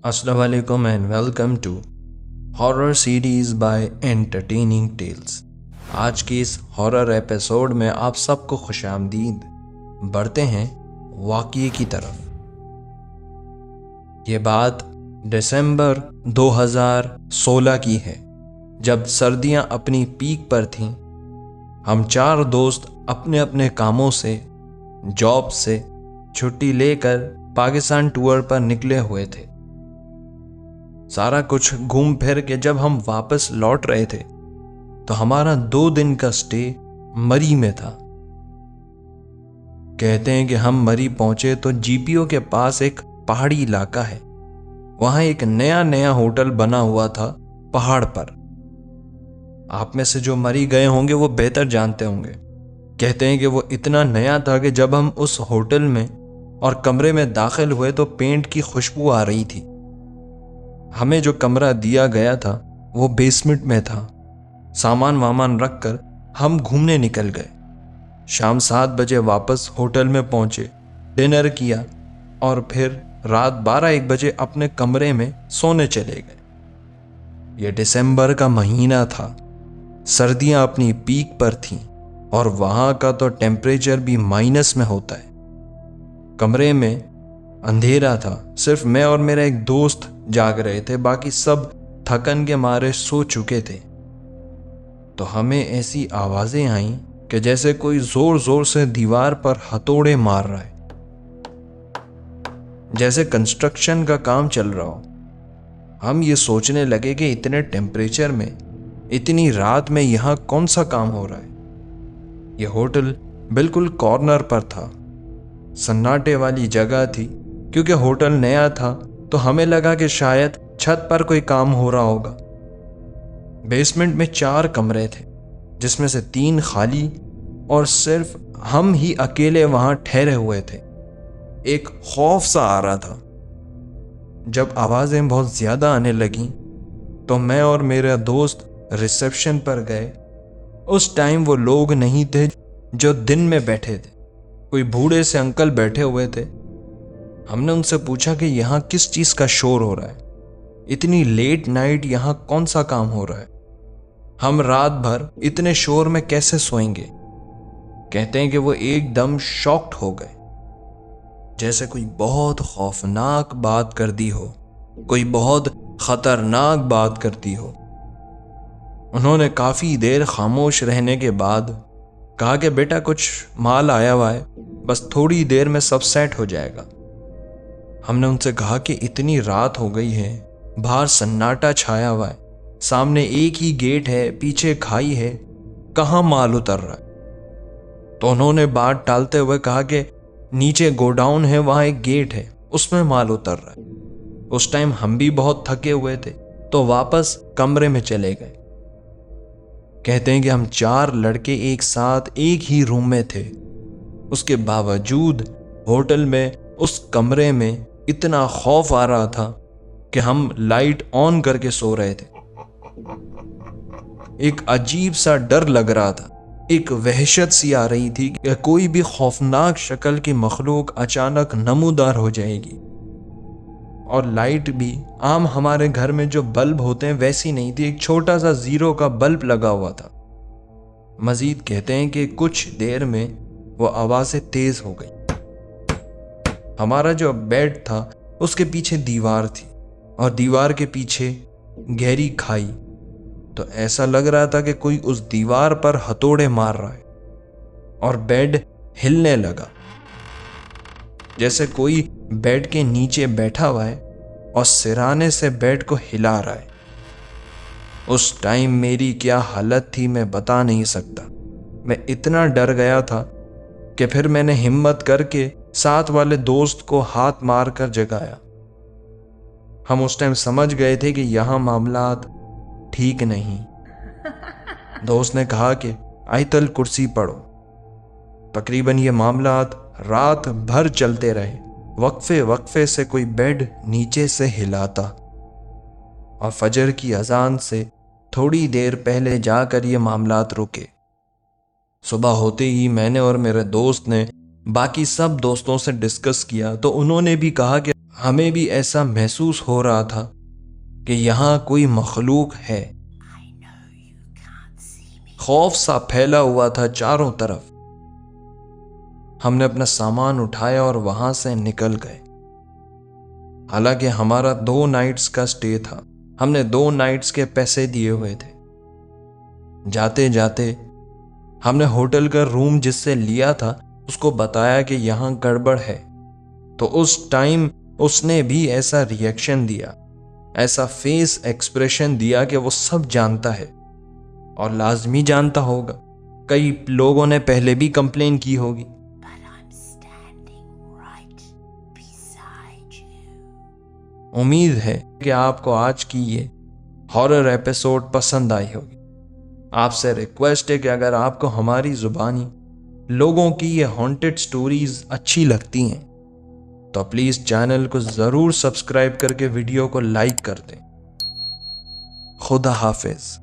Assalamu alaikum and welcome to Horror Series by Entertaining Tales। आज की इस horror episode में आप सबको खुशामदीद। बढ़ते हैं वाक़ये की तरफ। ये बात दिसंबर 2016 की है, जब सर्दियां अपनी पीक पर थीं। हम चार दोस्त अपने अपने कामों से, जॉब से छुट्टी लेकर पाकिस्तान टूर पर निकले हुए थे। सारा कुछ घूम फिर के जब हम वापस लौट रहे थे तो हमारा 2 दिन का स्टे मरी में था। कहते हैं कि हम मरी पहुंचे तो जीपीओ के पास एक पहाड़ी इलाका है, वहां एक नया होटल बना हुआ था पहाड़ पर। आप में से जो मरी गए होंगे वो बेहतर जानते होंगे। कहते हैं कि वो इतना नया था कि जब हम उस होटल में और कमरे में दाखिल हुए तो पेंट की खुशबू आ रही थी। हमें जो कमरा दिया गया था वो बेसमेंट में था। सामान वामान रखकर हम घूमने निकल गए। शाम 7 बजे वापस होटल में पहुंचे, डिनर किया और फिर रात 12-1 बजे अपने कमरे में सोने चले गए। ये दिसंबर का महीना था, सर्दियां अपनी पीक पर थीं और वहां का तो टेम्परेचर भी माइनस में होता है। कमरे में अंधेरा था, सिर्फ मैं और मेरा एक दोस्त जाग रहे थे, बाकी सब थकन के मारे सो चुके थे। तो हमें ऐसी आवाजें आईं कि जैसे कोई जोर जोर से दीवार पर हथौड़े मार रहा है, जैसे कंस्ट्रक्शन का काम चल रहा हो। हम ये सोचने लगे कि इतने टेम्परेचर में, इतनी रात में यहाँ कौन सा काम हो रहा है। ये होटल बिल्कुल कॉर्नर पर था, सन्नाटे वाली जगह थी। क्योंकि होटल नया था तो हमें लगा कि शायद छत पर कोई काम हो रहा होगा। बेसमेंट में 4 कमरे थे, जिसमें से 3 खाली और सिर्फ हम ही अकेले वहां ठहरे हुए थे। एक खौफ सा आ रहा था। जब आवाजें बहुत ज्यादा आने लगीं तो मैं और मेरा दोस्त रिसेप्शन पर गए। उस टाइम वो लोग नहीं थे जो दिन में बैठे थे, कोई बूढ़े से अंकल बैठे हुए थे। हमने उनसे पूछा कि यहाँ किस चीज़ का शोर हो रहा है, इतनी लेट नाइट यहाँ कौन सा काम हो रहा है, हम रात भर इतने शोर में कैसे सोएंगे। कहते हैं कि वो एकदम शॉक्ड हो गए, जैसे कोई बहुत खौफनाक बात कर दी हो, कोई बहुत खतरनाक बात कर दी हो। उन्होंने काफ़ी देर खामोश रहने के बाद कहा कि बेटा कुछ माल आया हुआ है, बस थोड़ी देर में सब सेट हो जाएगा। हमने उनसे कहा कि इतनी रात हो गई है, बाहर सन्नाटा छाया हुआ है, सामने एक ही गेट है, पीछे खाई है, कहाँ माल उतर रहा है। तो उन्होंने बात टालते हुए कहा कि नीचे गोडाउन है, वहां एक गेट है, उसमें माल उतर रहा है। उस टाइम हम भी बहुत थके हुए थे तो वापस कमरे में चले गए। कहते हैं कि हम 4 लड़के एक साथ एक ही रूम में थे। उसके बावजूद होटल में उस कमरे में इतना खौफ आ रहा था कि हम लाइट ऑन करके सो रहे थे। एक अजीब सा डर लग रहा था, एक वहशत सी आ रही थी कि कोई भी खौफनाक शक्ल की मखलूक अचानक नमूदार हो जाएगी। और लाइट भी आम हमारे घर में जो बल्ब होते हैं वैसी नहीं थी, एक छोटा सा 0 का बल्ब लगा हुआ था। मजीद कहते हैं कि कुछ देर में वो आवाजें तेज हो गई। हमारा जो बेड था उसके पीछे दीवार थी और दीवार के पीछे गहरी खाई। तो ऐसा लग रहा था कि कोई उस दीवार पर हथौड़े मार रहा है और बेड हिलने लगा, जैसे कोई बेड के नीचे बैठा हुआ है और सिराने से बेड को हिला रहा है। उस टाइम मेरी क्या हालत थी मैं बता नहीं सकता। मैं इतना डर गया था कि फिर मैंने हिम्मत करके साथ वाले दोस्त को हाथ मार कर जगाया। हम उस टाइम समझ गए थे कि यहाँ मामलात ठीक नहीं। दोस्त ने कहा कि आयतल कुर्सी पढ़ो। तकरीबन ये मामलात रात भर चलते रहे। वक्फे वक्फे से कोई बेड नीचे से हिलाता और फजर की अजान से थोड़ी देर पहले जाकर ये मामलात रुके। सुबह होते ही मैंने और मेरे दोस्त ने बाकी सब दोस्तों से डिस्कस किया तो उन्होंने भी कहा कि ہمیں بھی ایسا محسوس ہو رہا تھا کہ یہاں کوئی مخلوق ہے۔ خوف سا پھیلا ہوا تھا چاروں طرف۔ ہم نے اپنا سامان اٹھایا اور وہاں سے نکل گئے۔ حالانکہ ہمارا 2 نائٹس کا سٹے تھا، ہم نے 2 نائٹس کے پیسے دیے ہوئے تھے۔ جاتے جاتے ہم نے ہوٹل کا روم جس سے لیا تھا اس کو بتایا کہ یہاں گڑبڑ ہے، تو اس ٹائم اس نے بھی ایسا ریئیکشن دیا، ایسا فیس ایکسپریشن دیا کہ وہ سب جانتا ہے اور لازمی جانتا ہوگا، کئی لوگوں نے پہلے بھی کمپلین کی ہوگی۔ امید ہے کہ آپ کو آج کی یہ ہارر ایپیسوڈ پسند آئی ہوگی۔ آپ سے ریکویسٹ ہے کہ اگر آپ کو ہماری زبانی لوگوں کی یہ ہانٹڈ سٹوریز اچھی لگتی ہیں تو پلیز چینل کو ضرور سبسکرائب کر کے ویڈیو کو لائک کر دیں۔ خدا حافظ۔